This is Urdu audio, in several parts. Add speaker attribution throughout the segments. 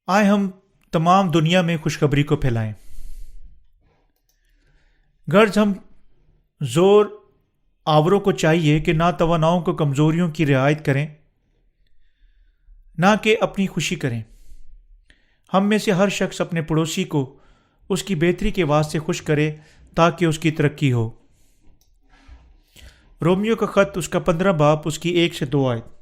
Speaker 1: آئے ہم تمام دنیا میں خوشخبری کو پھیلائیں۔ غرض ہم زور آوروں کو چاہیے کہ ناتواناؤں کو کمزوریوں کی رعایت کریں، نہ کہ اپنی خوشی کریں۔ ہم میں سے ہر شخص اپنے پڑوسی کو اس کی بہتری کے واسطے خوش کرے تاکہ اس کی ترقی ہو۔ رومیو کا خط اس کا 15 باب اس کی 1 سے 2 آیت۔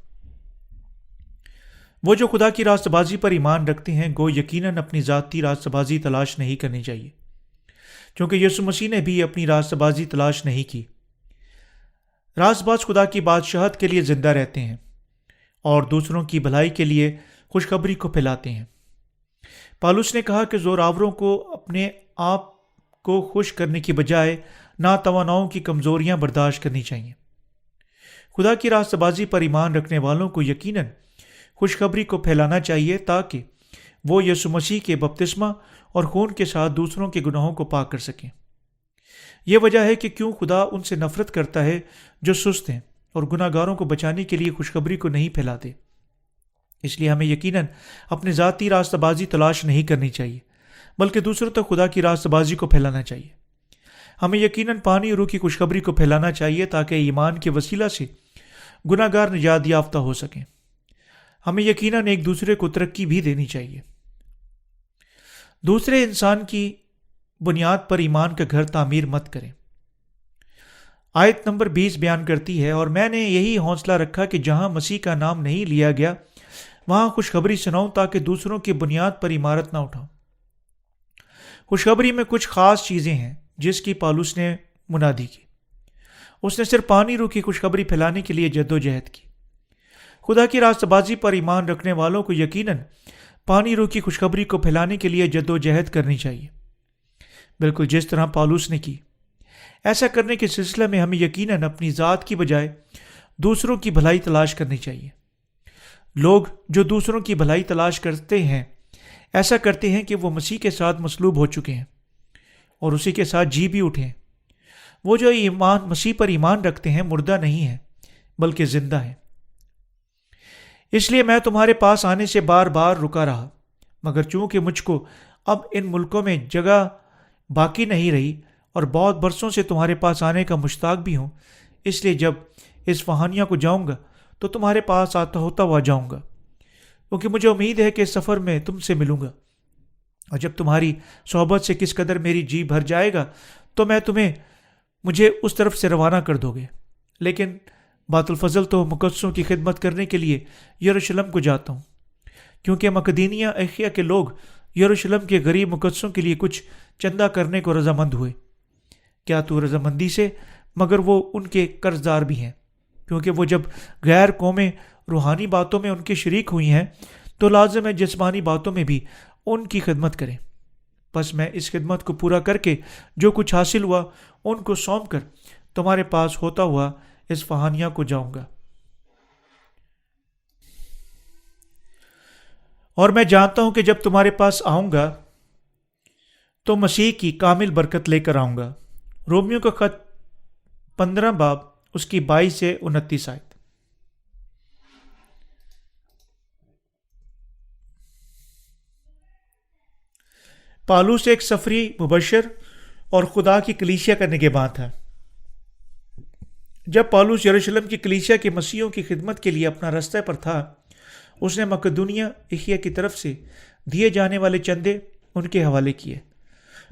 Speaker 1: وہ جو خدا کی راست بازی پر ایمان رکھتے ہیں گو یقیناً اپنی ذاتی راست بازی تلاش نہیں کرنی چاہیے، کیونکہ یسوع مسیح نے بھی اپنی راست بازی تلاش نہیں کی۔ راست باز خدا کی بادشاہت کے لیے زندہ رہتے ہیں اور دوسروں کی بھلائی کے لیے خوشخبری کو پھیلاتے ہیں۔ پالوس نے کہا کہ زور آوروں کو اپنے آپ کو خوش کرنے کی بجائے ناتواناؤں کی کمزوریاں برداشت کرنی چاہیے۔ خدا کی راست بازی پر ایمان رکھنے والوں کو یقیناً خوشخبری کو پھیلانا چاہیے تاکہ وہ یسوع مسیح کے بپتسمہ اور خون کے ساتھ دوسروں کے گناہوں کو پاک کر سکیں۔ یہ وجہ ہے کہ کیوں خدا ان سے نفرت کرتا ہے جو سست ہیں اور گناہ گاروں کو بچانے کے لیے خوشخبری کو نہیں پھیلاتے۔ اس لیے ہمیں یقیناً اپنی ذاتی راست بازی تلاش نہیں کرنی چاہیے، بلکہ دوسروں تک خدا کی راست بازی کو پھیلانا چاہیے۔ ہمیں یقیناً پانی اور روح کی خوشخبری کو پھیلانا چاہیے تاکہ ایمان کے وسیلہ سے گناہ گار نجات یافتہ ہو سکیں۔ ہمیں یقیناً ایک دوسرے کو ترقی بھی دینی چاہیے۔ دوسرے انسان کی بنیاد پر ایمان کا گھر تعمیر مت کریں۔ آیت نمبر 20 بیان کرتی ہے، اور میں نے یہی حوصلہ رکھا کہ جہاں مسیح کا نام نہیں لیا گیا وہاں خوشخبری سناؤں تاکہ دوسروں کی بنیاد پر عمارت نہ اٹھاؤں۔ خوشخبری میں کچھ خاص چیزیں ہیں جس کی پالوس نے منادی کی۔ اس نے صرف پانی روح کی خوشخبری پھیلانے کے لیے جد و جہد کی۔ خدا کی راست بازی پر ایمان رکھنے والوں کو یقیناً پانی روح کی خوشخبری کو پھیلانے کے لیے جد و جہد کرنی چاہیے، بالکل جس طرح پالوس نے کی۔ ایسا کرنے کے سلسلے میں ہمیں یقیناً اپنی ذات کی بجائے دوسروں کی بھلائی تلاش کرنی چاہیے۔ لوگ جو دوسروں کی بھلائی تلاش کرتے ہیں ایسا کرتے ہیں کہ وہ مسیح کے ساتھ مصلوب ہو چکے ہیں اور اسی کے ساتھ جی بھی اٹھے ہیں۔ وہ جو مسیح پر ایمان رکھتے ہیں مردہ نہیں ہیں بلکہ زندہ ہیں۔ اس لیے میں تمہارے پاس آنے سے بار بار رکا رہا، مگر چونکہ مجھ کو اب ان ملکوں میں جگہ باقی نہیں رہی اور بہت برسوں سے تمہارے پاس آنے کا مشتاق بھی ہوں، اس لیے جب اس فہانیہ کو جاؤں گا تو تمہارے پاس آتا ہوتا ہوا جاؤں گا، کیونکہ مجھے امید ہے کہ اس سفر میں تم سے ملوں گا، اور جب تمہاری صحبت سے کس قدر میری جی بھر جائے گا تو مجھے اس طرف سے روانہ کر دو گے۔ لیکن بات الفضل تو مقدسوں کی خدمت کرنے کے لیے یروشلم کو جاتا ہوں، کیونکہ مقدونیہ اخیا کے لوگ یروشلم کے غریب مقدسوں کے لیے کچھ چندہ کرنے کو رضامند ہوئے۔ کیا تو رضامندی سے؟ مگر وہ ان کے قرض دار بھی ہیں، کیونکہ وہ جب غیر قومیں روحانی باتوں میں ان کے شریک ہوئی ہیں تو لازم ہے جسمانی باتوں میں بھی ان کی خدمت کریں۔ بس میں اس خدمت کو پورا کر کے جو کچھ حاصل ہوا ان کو سونپ کر تمہارے پاس ہوتا ہوا اس فہانیہ کو جاؤں گا۔ اور میں جانتا ہوں کہ جب تمہارے پاس آؤں گا تو مسیح کی کامل برکت لے کر آؤں گا۔ رومیو کا خط 15 باب اس کی 22 سے 29 آیت۔ پالوس ایک سفری مبشر اور خدا کی کلیسیا کا نگہباں تھا۔ جب پالوس یروشلم کی کلیسیا کے مسیحیوں کی خدمت کے لیے اپنا رستہ پر تھا، اس نے مقدونیہ اخیا کی طرف سے دیے جانے والے چندے ان کے حوالے کیے۔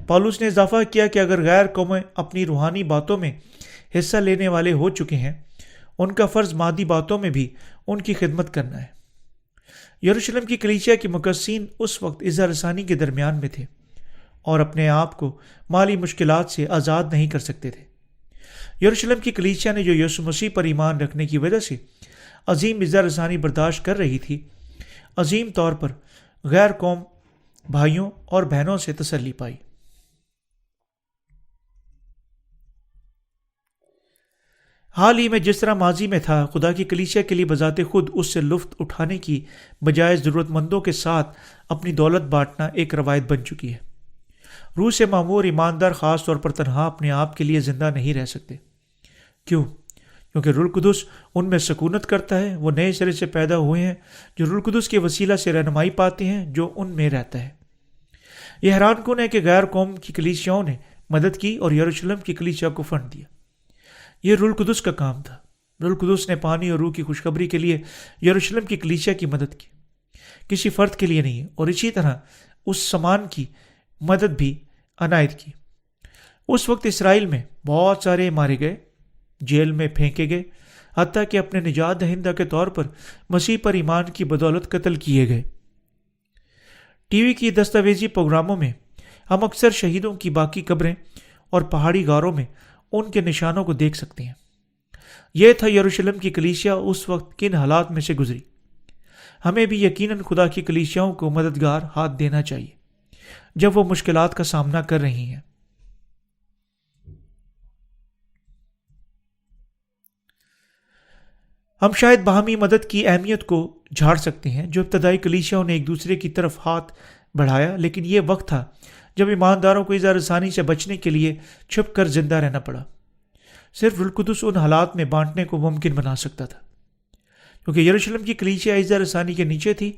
Speaker 1: پالوس نے اضافہ کیا کہ اگر غیر قومیں اپنی روحانی باتوں میں حصہ لینے والے ہو چکے ہیں، ان کا فرض مادی باتوں میں بھی ان کی خدمت کرنا ہے۔ یروشلم کی کلیسیا کے مقدسین اس وقت اظہار ثانی کے درمیان میں تھے اور اپنے آپ کو مالی مشکلات سے آزاد نہیں کر سکتے تھے۔ یروشلم کی کلیسیا نے جو یسوع مسیح پر ایمان رکھنے کی وجہ سے عظیم اظہار ثانی برداشت کر رہی تھی، عظیم طور پر غیر قوم بھائیوں اور بہنوں سے تسلی پائی۔ حال ہی میں جس طرح ماضی میں تھا، خدا کی کلیسیا کے لیے بذات خود اس سے لطف اٹھانے کی بجائے ضرورت مندوں کے ساتھ اپنی دولت بانٹنا ایک روایت بن چکی ہے۔ روح سے معمور ایماندار خاص طور پر تنہا اپنے آپ کے لیے زندہ نہیں رہ سکتے۔ کیوں؟ کیونکہ روح القدس ان میں سکونت کرتا ہے۔ وہ نئے سرے سے پیدا ہوئے ہیں جو روح القدس کے وسیلہ سے رہنمائی پاتے ہیں جو ان میں رہتا ہے۔ یہ حیران کن ہے کہ غیر قوم کی کلیسیاؤں نے مدد کی اور یروشلم کی کلیسیا کو فنڈ دیا۔ یہ روح القدس کا کام تھا۔ روح القدس نے پانی اور روح کی خوشخبری کے لیے یروشلم کی کلیسیا کی مدد کی، کسی فرد کے لیے نہیں، اور اسی طرح اس سامان کی مدد بھی عنایت کی۔ اس وقت اسرائیل میں بہت سارے مارے گئے، جیل میں پھینکے گئے، حتیٰ کہ اپنے نجات دہندہ کے طور پر مسیح پر ایمان کی بدولت قتل کیے گئے۔ ٹی وی کی دستاویزی پروگراموں میں ہم اکثر شہیدوں کی باقی قبریں اور پہاڑی غاروں میں ان کے نشانوں کو دیکھ سکتے ہیں۔ یہ تھا یروشلم کی کلیسیا اس وقت کن حالات میں سے گزری۔ ہمیں بھی یقیناً خدا کی کلیسیاؤں کو مددگار ہاتھ دینا چاہیے جب وہ مشکلات کا سامنا کر رہی ہیں۔ ہم شاید باہمی مدد کی اہمیت کو جھاڑ سکتے ہیں جو ابتدائی کلیسیاؤں نے ایک دوسرے کی طرف ہاتھ بڑھایا، لیکن یہ وقت تھا جب ایمانداروں کو اظہار ثانی سے بچنے کے لیے چھپ کر زندہ رہنا پڑا۔ صرف روح القدس ان حالات میں بانٹنے کو ممکن بنا سکتا تھا، کیونکہ یروشلم کی کلیسیا اظہار ثانی کے نیچے تھی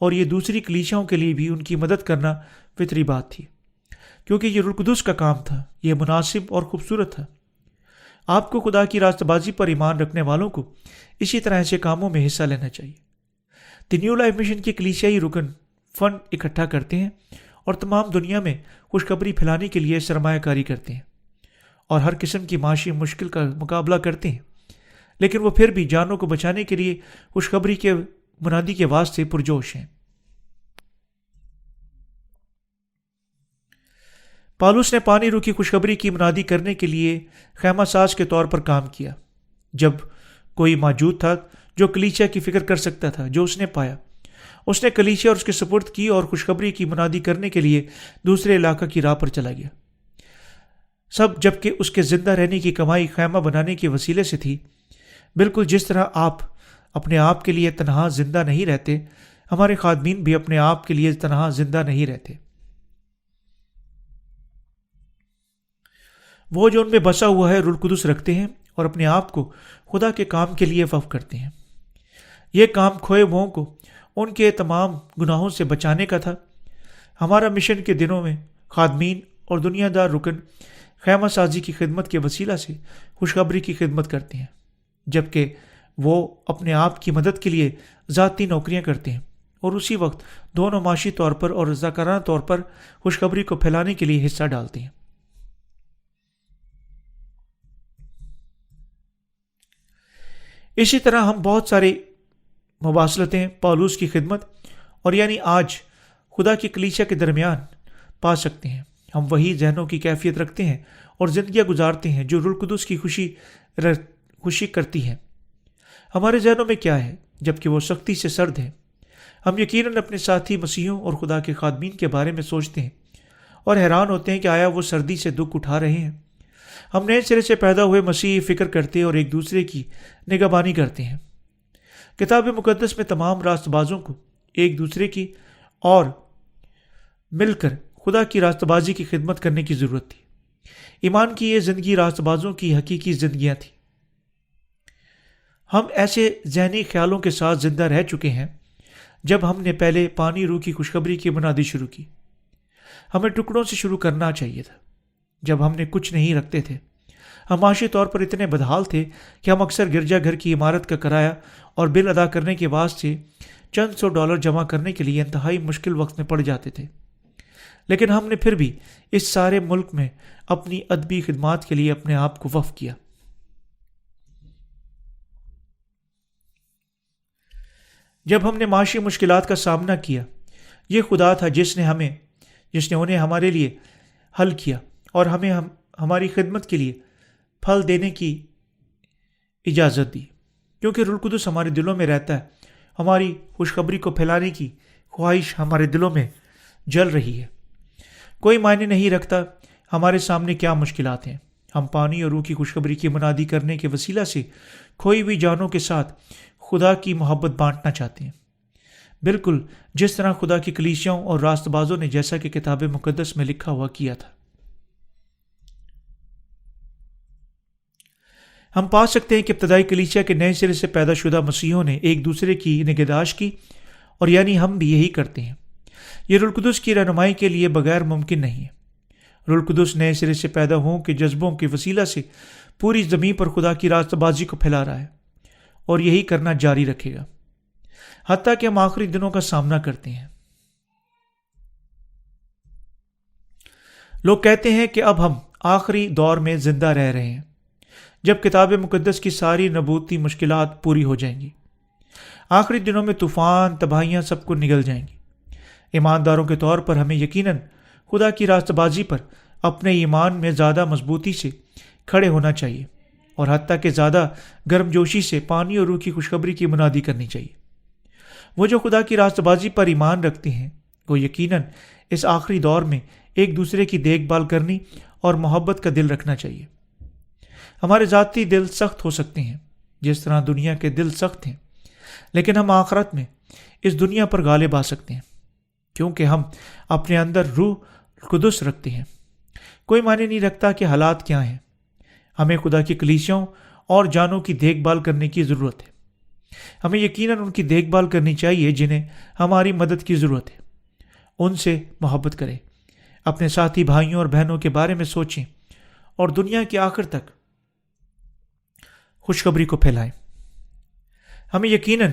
Speaker 1: اور یہ دوسری کلیسیاؤں کے لیے بھی ان کی مدد کرنا فطری بات تھی، کیونکہ یہ روح القدس کا کام تھا۔ یہ مناسب اور خوبصورت تھا۔ آپ کو خدا کی راستہ بازی پر ایمان رکھنے والوں کو اسی طرح ایسے کاموں میں حصہ لینا چاہیے۔ دی نیو لائف مشن کے کلیسیائی رکن فنڈ اکٹھا کرتے ہیں اور تمام دنیا میں خوشخبری پھیلانے کے لیے سرمایہ کاری کرتے ہیں اور ہر قسم کی معاشی مشکل کا مقابلہ کرتے ہیں، لیکن وہ پھر بھی جانوں کو بچانے کے لیے خوشخبری کے منادی کے واسطے پرجوش ہیں۔ پالوس نے پانی روح کی خوشخبری کی منادی کرنے کے لیے خیمہ ساز کے طور پر کام کیا۔ جب کوئی موجود تھا جو کلیسیا کی فکر کر سکتا تھا جو اس نے پایا، اس نے کلیسیا اور اس کے سپرد کی اور خوشخبری کی منادی کرنے کے لیے دوسرے علاقہ کی راہ پر چلا گیا۔ سب جبکہ اس کے زندہ رہنے کی کمائی خیمہ بنانے کے وسیلے سے تھی۔ بالکل جس طرح آپ اپنے آپ کے لیے تنہا زندہ نہیں رہتے، ہمارے خادمین بھی اپنے آپ کے لیے تنہا زندہ نہیں رہتے۔ وہ جو ان میں بسا ہوا ہے روح القدس رکھتے ہیں اور اپنے آپ کو خدا کے کام کے لیے وقف کرتے ہیں۔ یہ کام کھوئے ہوئوں کو ان کے تمام گناہوں سے بچانے کا تھا۔ ہمارا مشن کے دنوں میں خادمین اور دنیا دار رکن خیمہ سازی کی خدمت کے وسیلہ سے خوشخبری کی خدمت کرتے ہیں، جبکہ وہ اپنے آپ کی مدد کے لیے ذاتی نوکریاں کرتے ہیں اور اسی وقت دونوں معاشی طور پر اور رضاکارانہ طور پر خوشخبری کو پھیلانے کے لیے حصہ ڈالتے ہیں۔ اسی طرح ہم بہت سارے مواصلتیں پالوس کی خدمت اور یعنی آج خدا کی کلیسیا کے درمیان پا سکتے ہیں۔ ہم وہی ذہنوں کی کیفیت رکھتے ہیں اور زندگیاں گزارتے ہیں جو روح القدس کی خوشی کرتی ہیں۔ ہمارے ذہنوں میں کیا ہے جبکہ وہ سختی سے سرد ہے؟ ہم یقیناً اپنے ساتھی مسیحوں اور خدا کے خادمین کے بارے میں سوچتے ہیں اور حیران ہوتے ہیں کہ آیا وہ سردی سے دکھ اٹھا رہے ہیں۔ ہم نئے سرے سے پیدا ہوئے مسیح فکر کرتے اور ایک دوسرے کی نگہبانی کرتے ہیں۔ کتاب مقدس میں تمام راست بازوں کو ایک دوسرے کی اور مل کر خدا کی راست بازی کی خدمت کرنے کی ضرورت تھی۔ ایمان کی یہ زندگی راست بازوں کی حقیقی زندگیاں تھیں۔ ہم ایسے ذہنی خیالوں کے ساتھ زندہ رہ چکے ہیں جب ہم نے پہلے پانی روح کی خوشخبری کی منادی شروع کی۔ ہمیں ٹکڑوں سے شروع کرنا چاہیے تھا جب ہم نے کچھ نہیں رکھتے تھے۔ ہم معاشی طور پر اتنے بدحال تھے کہ ہم اکثر گرجا گھر کی عمارت کا کرایہ اور بل ادا کرنے کے واسطے چند $100 جمع کرنے کے لیے انتہائی مشکل وقت میں پڑ جاتے تھے، لیکن ہم نے پھر بھی اس سارے ملک میں اپنی ادبی خدمات کے لیے اپنے آپ کو وقف کیا۔ جب ہم نے معاشی مشکلات کا سامنا کیا، یہ خدا تھا جس نے انہیں ہمارے لیے حل کیا اور ہمیں ہماری خدمت کے لیے پھل دینے کی اجازت دی۔ کیونکہ روح القدس ہمارے دلوں میں رہتا ہے، ہماری خوشخبری کو پھیلانے کی خواہش ہمارے دلوں میں جل رہی ہے۔ کوئی معنی نہیں رکھتا ہمارے سامنے کیا مشکلات ہیں، ہم پانی اور روح کی خوشخبری کی منادی کرنے کے وسیلہ سے کھوئی ہوئی جانوں کے ساتھ خدا کی محبت بانٹنا چاہتے ہیں، بالکل جس طرح خدا کی کلیسیاؤں اور راست بازوں نے جیسا کہ کتاب مقدس میں لکھا ہوا کیا تھا۔ ہم پا سکتے ہیں کہ ابتدائی کلیسیا کے نئے سرے سے پیدا شدہ مسیحوں نے ایک دوسرے کی نگہداشت کی، اور یعنی ہم بھی یہی کرتے ہیں۔ یہ روح القدس کی رہنمائی کے لیے بغیر ممکن نہیں ہے۔ روح القدس نئے سرے سے پیدا ہوں کے جذبوں کے وسیلہ سے پوری زمین پر خدا کی راستہ بازی کو پھیلا رہا ہے، اور یہی کرنا جاری رکھے گا حتیٰ کہ ہم آخری دنوں کا سامنا کرتے ہیں۔ لوگ کہتے ہیں کہ اب ہم آخری دور میں زندہ رہ رہے ہیں، جب کتاب مقدس کی ساری نبوتی مشکلات پوری ہو جائیں گی۔ آخری دنوں میں طوفان، تباہیاں سب کو نگل جائیں گی۔ ایمانداروں کے طور پر ہمیں یقیناً خدا کی راستہ بازی پر اپنے ایمان میں زیادہ مضبوطی سے کھڑے ہونا چاہیے، اور حتیٰ کہ زیادہ گرم جوشی سے پانی اور روح کی خوشخبری کی منادی کرنی چاہیے۔ وہ جو خدا کی راستہ بازی پر ایمان رکھتے ہیں وہ یقیناً اس آخری دور میں ایک دوسرے کی دیکھ بھال کرنی اور محبت کا دل رکھنا چاہیے۔ ہمارے ذاتی دل سخت ہو سکتے ہیں جس طرح دنیا کے دل سخت ہیں، لیکن ہم آخرت میں اس دنیا پر غالب آ سکتے ہیں، کیونکہ ہم اپنے اندر روح القدس رکھتے ہیں۔ کوئی معنی نہیں رکھتا کہ حالات کیا ہیں، ہمیں خدا کی کلیسیوں اور جانوں کی دیکھ بھال کرنے کی ضرورت ہے۔ ہمیں یقیناً ان کی دیکھ بھال کرنی چاہیے جنہیں ہماری مدد کی ضرورت ہے۔ ان سے محبت کریں، اپنے ساتھی بھائیوں اور بہنوں کے بارے میں سوچیں، اور دنیا کے آخر تک خوشخبری کو پھیلائیں۔ ہمیں یقیناً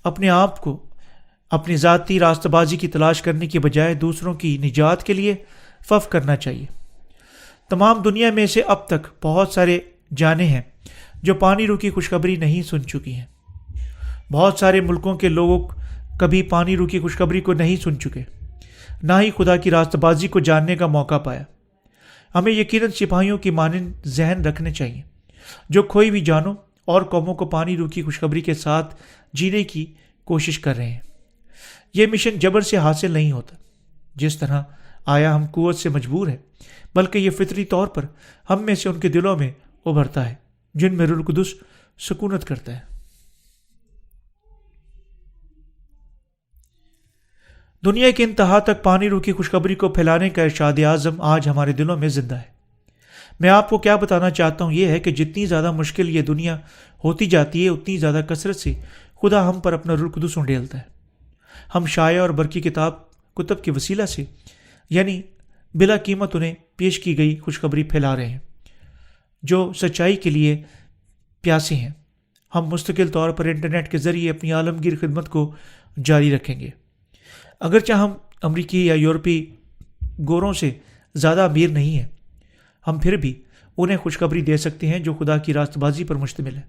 Speaker 1: اپنے آپ کو اپنی ذاتی راستہ بازی کی تلاش کرنے کی بجائے دوسروں کی نجات کے لیے وقف کرنا چاہیے۔ تمام دنیا میں سے اب تک بہت سارے جانے ہیں جو پانی روح کی خوشخبری نہیں سن چکی ہیں۔ بہت سارے ملکوں کے لوگ کبھی پانی روح کی خوشخبری کو نہیں سن چکے، نہ ہی خدا کی راستہ بازی کو جاننے کا موقع پایا۔ ہمیں یقیناً سپاہیوں کی مانند ذہن رکھنے چاہیے جو کھوئی ہوئی جانوں اور قوموں کو پانی روح کی خوشخبری کے ساتھ جینے کی کوشش کر رہے ہیں۔ یہ مشن جبر سے حاصل نہیں ہوتا، جس طرح آیا ہم قوت سے مجبور ہیں، بلکہ یہ فطری طور پر ہم میں سے ان کے دلوں میں ابھرتا ہے جن میں روح القدس سکونت کرتا ہے۔ دنیا کے انتہا تک پانی روح کی خوشخبری کو پھیلانے کا ارشاد اعظم آج ہمارے دلوں میں زندہ ہے۔ میں آپ کو کیا بتانا چاہتا ہوں یہ ہے کہ جتنی زیادہ مشکل یہ دنیا ہوتی جاتی ہے، اتنی زیادہ کثرت سے خدا ہم پر اپنا روح القدس انڈیلتا ہے۔ ہم شائع اور برقی کتب کے وسیلہ سے، یعنی بلا قیمت انہیں پیش کی گئی خوشخبری پھیلا رہے ہیں جو سچائی کے لیے پیاسے ہیں۔ ہم مستقل طور پر انٹرنیٹ کے ذریعے اپنی عالمگیر خدمت کو جاری رکھیں گے۔ اگرچہ ہم امریکی یا یورپی گوروں سے زیادہ امیر نہیں ہیں، ہم پھر بھی انہیں خوشخبری دے سکتے ہیں جو خدا کی راست بازی پر مشتمل ہے۔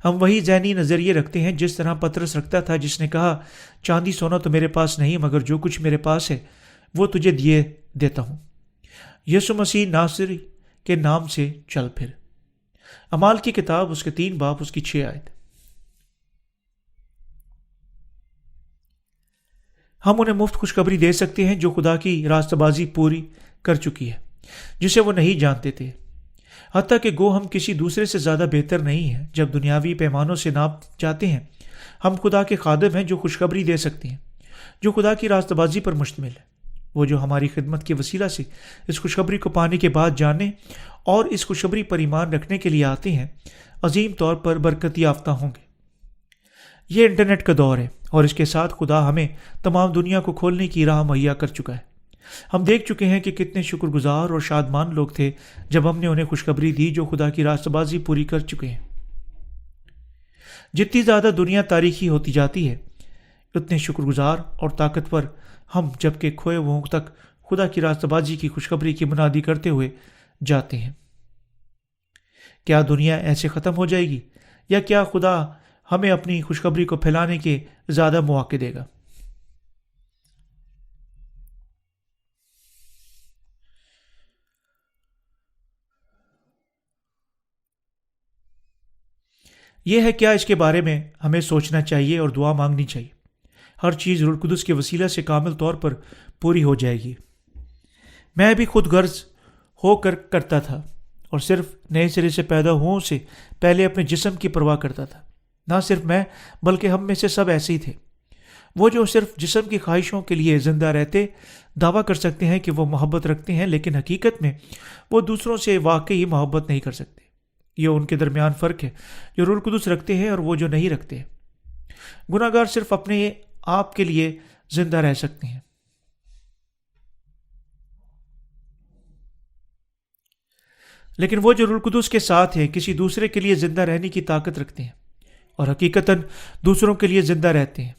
Speaker 1: ہم وہی ذہنی نظریے رکھتے ہیں جس طرح پطرس رکھتا تھا، جس نے کہا، چاندی سونا تو میرے پاس نہیں، مگر جو کچھ میرے پاس ہے وہ تجھے دیے دیتا ہوں۔ یسوع مسیح ناصری کے نام سے چل پھر۔ اعمال کی کتاب اس کے 3 باب اس کی 6 آیت۔ ہم انہیں مفت خوشخبری دے سکتے ہیں جو خدا کی راستہ بازی پوری کر چکی ہے، جسے وہ نہیں جانتے تھے۔ حتیٰ کہ گو ہم کسی دوسرے سے زیادہ بہتر نہیں ہیں جب دنیاوی پیمانوں سے ناپ جاتے ہیں۔ ہم خدا کے خادم ہیں جو خوشخبری دے سکتے ہیں، جو خدا کی راستہ بازی پر مشتمل ہے۔ وہ جو ہماری خدمت کے وسیلہ سے اس خوشخبری کو پانے کے بعد جاننے اور اس خوشخبری پر ایمان رکھنے کے لیے آتے ہیں، عظیم طور پر برکت یافتہ ہوں گے۔ یہ انٹرنیٹ کا دور ہے، اور اس کے ساتھ خدا ہمیں تمام دنیا کو کھولنے کی راہ مہیا کر چکا ہے۔ ہم دیکھ چکے ہیں کہ کتنے شکر گزار اور شادمان لوگ تھے جب ہم نے انہیں خوشخبری دی جو خدا کی راستہ بازی پوری کر چکے ہیں۔ جتنی زیادہ دنیا تاریخی ہوتی جاتی ہے، اتنے شکر گزار اور طاقتور ہم جبکہ کھوئے ہوئوں تک خدا کی راستہ بازی کی خوشخبری کی منادی کرتے ہوئے جاتے ہیں۔ کیا دنیا ایسے ختم ہو جائے گی، یا کیا خدا ہمیں اپنی خوشخبری کو پھیلانے کے زیادہ مواقع دے گا؟ یہ ہے کیا اس کے بارے میں ہمیں سوچنا چاہیے اور دعا مانگنی چاہیے۔ ہر چیز روح القدس کے وسیلہ سے کامل طور پر پوری ہو جائے گی۔ میں بھی خود غرض ہو کر کرتا تھا اور صرف نئے سرے سے پیدا ہوں سے پہلے اپنے جسم کی پرواہ کرتا تھا۔ نہ صرف میں بلکہ ہم میں سے سب ایسے ہی تھے۔ وہ جو صرف جسم کی خواہشوں کے لیے زندہ رہتے دعویٰ کر سکتے ہیں کہ وہ محبت رکھتے ہیں، لیکن حقیقت میں وہ دوسروں سے واقعی محبت نہیں کر سکتے۔ یہ ان کے درمیان فرق ہے جو روح القدس رکھتے ہیں اور وہ جو نہیں رکھتے۔ گناہ گار صرف اپنے آپ کے لیے زندہ رہ سکتے ہیں، لیکن وہ جو روح القدس کے ساتھ ہیں کسی دوسرے کے لیے زندہ رہنے کی طاقت رکھتے ہیں اور حقیقتاً دوسروں کے لیے زندہ رہتے ہیں۔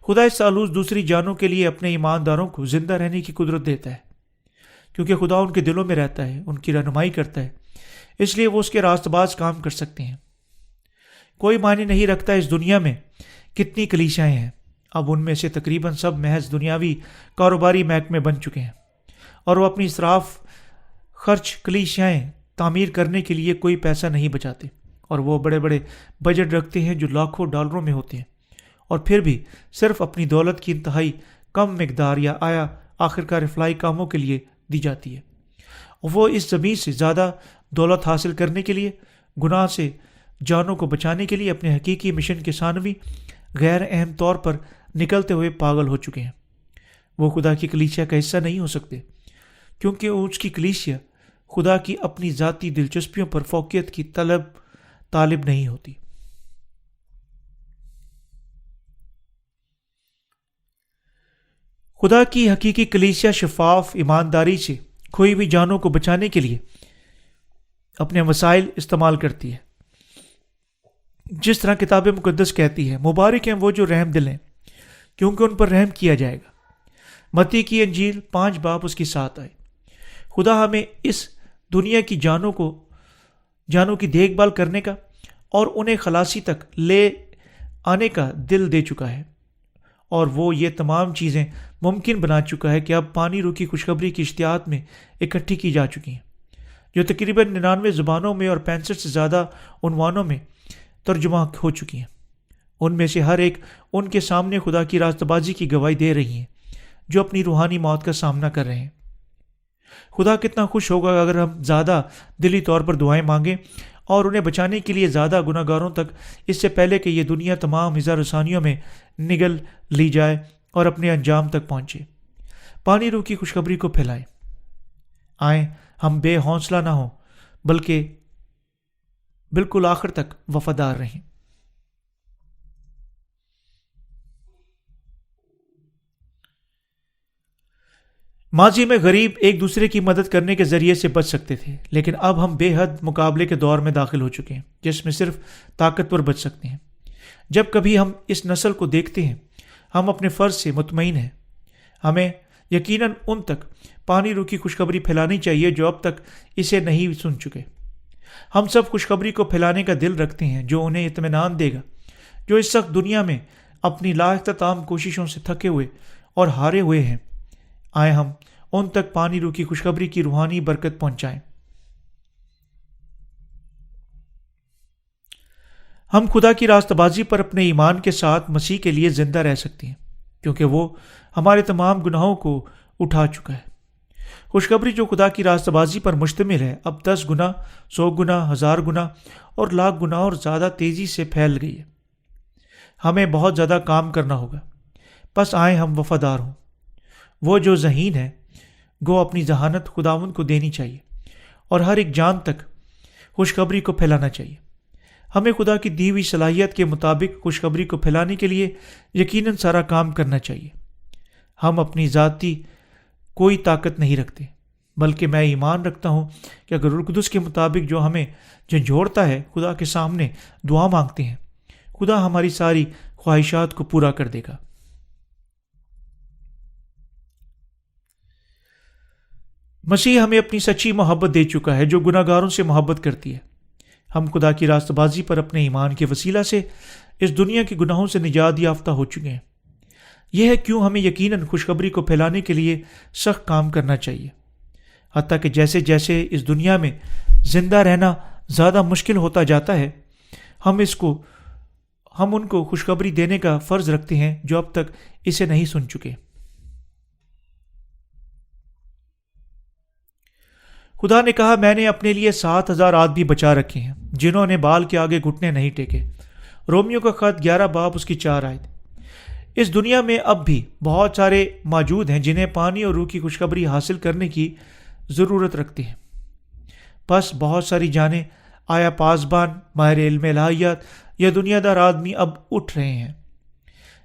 Speaker 1: خدا اس سالوس دوسری جانوں کے لیے اپنے ایمانداروں کو زندہ رہنے کی قدرت دیتا ہے، کیونکہ خدا ان کے دلوں میں رہتا ہے، ان کی رہنمائی کرتا ہے، اس لیے وہ اس کے راست باز کام کر سکتے ہیں۔ کوئی معنی نہیں رکھتا اس دنیا میں کتنی کلیسیاں ہیں، اب ان میں سے تقریباً سب محض دنیاوی کاروباری محکمے بن چکے ہیں، اور وہ اپنی اسراف خرچ کلیسیاں تعمیر کرنے کے لیے کوئی پیسہ نہیں بچاتے، اور وہ بڑے بڑے بجٹ رکھتے ہیں جو لاکھوں ڈالروں میں ہوتے ہیں، اور پھر بھی صرف اپنی دولت کی انتہائی کم مقدار یا آیا آخرکار افلاحی کاموں کے لیے دی جاتی ہے۔ وہ اس زمین سے زیادہ دولت حاصل کرنے کے لیے، گناہ سے جانوں کو بچانے کے لیے اپنے حقیقی مشن کے ثانوی غیر اہم طور پر نکلتے ہوئے پاگل ہو چکے ہیں۔ وہ خدا کی کلیسیا کا حصہ نہیں ہو سکتے، کیونکہ اس کی کلیسیا خدا کی اپنی ذاتی دلچسپیوں پر فوقیت کی طالب نہیں ہوتی۔ خدا کی حقیقی کلیسیا شفاف ایمانداری سے کھوئی ہوئی جانوں کو بچانے کے لیے اپنے وسائل استعمال کرتی ہے، جس طرح کتاب مقدس کہتی ہے، مبارک ہیں وہ جو رحم دل ہیں، کیونکہ ان پر رحم کیا جائے گا۔ متی کی انجیل 5 باب اس کی 7 آئے۔ خدا ہمیں اس دنیا کی جانوں کی دیکھ بھال کرنے کا اور انہیں خلاصی تک لے آنے کا دل دے چکا ہے، اور وہ یہ تمام چیزیں ممکن بنا چکا ہے کہ اب پانی روح کی خوشخبری کی اشتہارات میں اکٹھی کی جا چکی ہیں، جو تقریباً 99 زبانوں میں اور 65 سے زیادہ عنوانوں میں ترجمہ ہو چکی ہیں۔ ان میں سے ہر ایک ان کے سامنے خدا کی راست بازی کی گواہی دے رہی ہیں جو اپنی روحانی موت کا سامنا کر رہے ہیں۔ خدا کتنا خوش ہوگا اگر ہم زیادہ دلی طور پر دعائیں مانگیں اور انہیں بچانے کے لیے زیادہ گناہ گاروں تک اس سے پہلے کہ یہ دنیا تمام ہزار رسانیوں میں نگل لی جائے اور اپنے انجام تک پہنچے۔ پانی روح کی خوشخبری کو پھیلائیں۔ آئیں ہم بے حوصلہ نہ ہوں، بلکہ بالکل آخر تک وفادار رہیں۔ ماضی میں غریب ایک دوسرے کی مدد کرنے کے ذریعے سے بچ سکتے تھے، لیکن اب ہم بے حد مقابلے کے دور میں داخل ہو چکے ہیں جس میں صرف طاقتور بچ سکتے ہیں۔ جب کبھی ہم اس نسل کو دیکھتے ہیں، ہم اپنے فرض سے مطمئن ہیں۔ ہمیں یقیناً ان تک پانی روح کی خوشخبری پھیلانی چاہیے جو اب تک اسے نہیں سن چکے۔ ہم سب خوشخبری کو پھیلانے کا دل رکھتے ہیں جو انہیں اطمینان دے گا، جو اس سخت دنیا میں اپنی لااختتام کوششوں سے تھکے ہوئے اور ہارے ہوئے ہیں۔ آئے ہم ان تک پانی روح کی خوشخبری کی روحانی برکت پہنچائیں۔ ہم خدا کی راست بازی پر اپنے ایمان کے ساتھ مسیح کے لیے زندہ رہ سکتے ہیں، کیونکہ وہ ہمارے تمام گناہوں کو اٹھا چکا ہے۔ خوشخبری جو خدا کی راست بازی پر مشتمل ہے اب 10 گنا، 100 گنا، 1000 گنا اور لاکھ گنا اور زیادہ تیزی سے پھیل گئی ہے۔ ہمیں بہت زیادہ کام کرنا ہوگا، بس آئیں ہم وفادار ہوں۔ وہ جو ذہین ہے گو اپنی ذہانت خداوند کو دینی چاہیے اور ہر ایک جان تک خوشخبری کو پھیلانا چاہیے۔ ہمیں خدا کی دی ہوئی صلاحیت کے مطابق خوشخبری کو پھیلانے کے لیے یقیناً سارا کام کرنا چاہیے۔ ہم اپنی ذاتی کوئی طاقت نہیں رکھتے، بلکہ میں ایمان رکھتا ہوں کہ اگر روح القدس کے مطابق جو ہمیں جھنجھوڑتا ہے خدا کے سامنے دعا مانگتے ہیں، خدا ہماری ساری خواہشات کو پورا کر دے گا۔ مسیح ہمیں اپنی سچی محبت دے چکا ہے جو گناہ گاروں سے محبت کرتی ہے۔ ہم خدا کی راست بازی پر اپنے ایمان کے وسیلہ سے اس دنیا کے گناہوں سے نجات یافتہ ہو چکے ہیں۔ یہ ہے کیوں ہمیں یقیناً خوشخبری کو پھیلانے کے لیے سخت کام کرنا چاہیے، حتیٰ کہ جیسے جیسے اس دنیا میں زندہ رہنا زیادہ مشکل ہوتا جاتا ہے، ہم ان کو خوشخبری دینے کا فرض رکھتے ہیں جو اب تک اسے نہیں سن چکے۔ خدا نے کہا، میں نے اپنے لیے 7000 آدمی بچا رکھے ہیں جنہوں نے بال کے آگے گھٹنے نہیں ٹیکے۔ رومیو کا خط 11 باب اس کی 4 آیت۔ اس دنیا میں اب بھی بہت سارے موجود ہیں جنہیں پانی اور روح کی خوشخبری حاصل کرنے کی ضرورت رکھتے ہیں، بس بہت ساری جانیں آیا پاسبان، ماہر علم الہیات یا دنیا دار آدمی اب اٹھ رہے ہیں،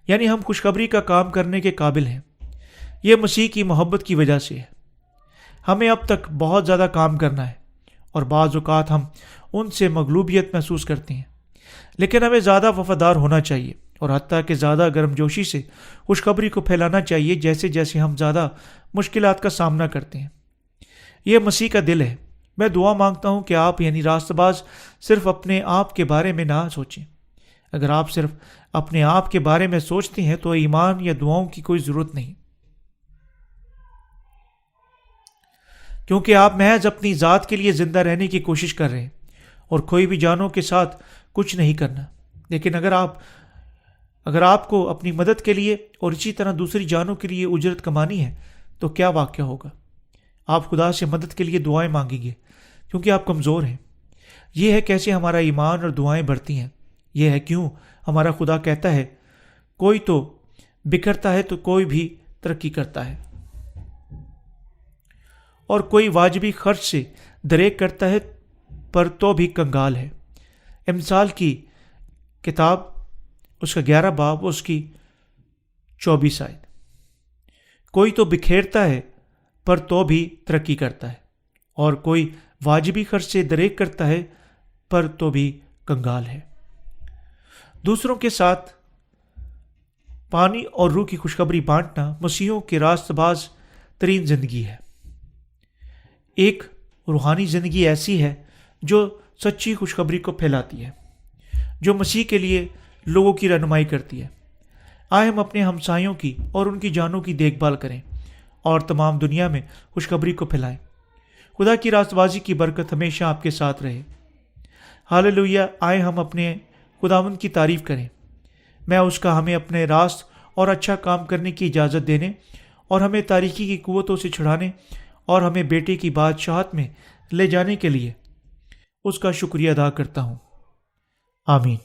Speaker 1: یعنی ہم خوشخبری کا کام کرنے کے قابل ہیں۔ یہ مسیح کی محبت کی وجہ سے ہے۔ ہمیں اب تک بہت زیادہ کام کرنا ہے اور بعض اوقات ہم ان سے مغلوبیت محسوس کرتے ہیں، لیکن ہمیں زیادہ وفادار ہونا چاہیے اور حتیٰ کہ زیادہ گرم جوشی سے خوشخبری کو پھیلانا چاہیے جیسے جیسے ہم زیادہ مشکلات کا سامنا کرتے ہیں۔ یہ مسیح کا دل ہے۔ میں دعا مانگتا ہوں کہ آپ یعنی راست باز صرف اپنے آپ کے بارے میں نہ سوچیں۔ اگر آپ صرف اپنے آپ کے بارے میں سوچتے ہیں تو ایمان یا دعاؤں کی کوئی ضرورت نہیں، کیونکہ آپ محض اپنی ذات کے لیے زندہ رہنے کی کوشش کر رہے ہیں اور کوئی بھی جانوں کے ساتھ کچھ نہیں کرنا۔ لیکن اگر آپ کو اپنی مدد کے لیے اور اسی طرح دوسری جانوں کے لیے اجرت کمانی ہے تو کیا واقعہ ہوگا؟ آپ خدا سے مدد کے لیے دعائیں مانگیں گے کیونکہ آپ کمزور ہیں۔ یہ ہے کیسے ہمارا ایمان اور دعائیں بڑھتی ہیں۔ یہ ہے کیوں ہمارا خدا کہتا ہے کوئی تو بکھرتا ہے تو کوئی بھی ترقی کرتا ہے، اور کوئی واجبی خرچ سے دریغ کرتا ہے پر تو بھی کنگال ہے۔ امثال کی کتاب اس کا 11 باب اس کی 24 آیت۔ کوئی تو بکھیرتا ہے پر تو بھی ترقی کرتا ہے، اور کوئی واجبی خرچ سے دریغ کرتا ہے پر تو بھی کنگال ہے۔ دوسروں کے ساتھ پانی اور روح کی خوشخبری بانٹنا مسیحیوں کی راست باز ترین زندگی ہے۔ ایک روحانی زندگی ایسی ہے جو سچی خوشخبری کو پھیلاتی ہے، جو مسیح کے لیے لوگوں کی رہنمائی کرتی ہے۔ آئے ہم اپنے ہمسایوں کی اور ان کی جانوں کی دیکھ بھال کریں اور تمام دنیا میں خوشخبری کو پھیلائیں۔ خدا کی راست بازی کی برکت ہمیشہ آپ کے ساتھ رہے۔ ہاللویا۔ آئے ہم اپنے خداوند کی تعریف کریں۔ میں اس کا ہمیں اپنے راست اور اچھا کام کرنے کی اجازت دینے اور ہمیں تاریکی کی قوتوں سے چھڑانے اور ہمیں بیٹے کی بادشاہت میں لے جانے کے لیے اس کا شکریہ ادا کرتا ہوں۔ آمین۔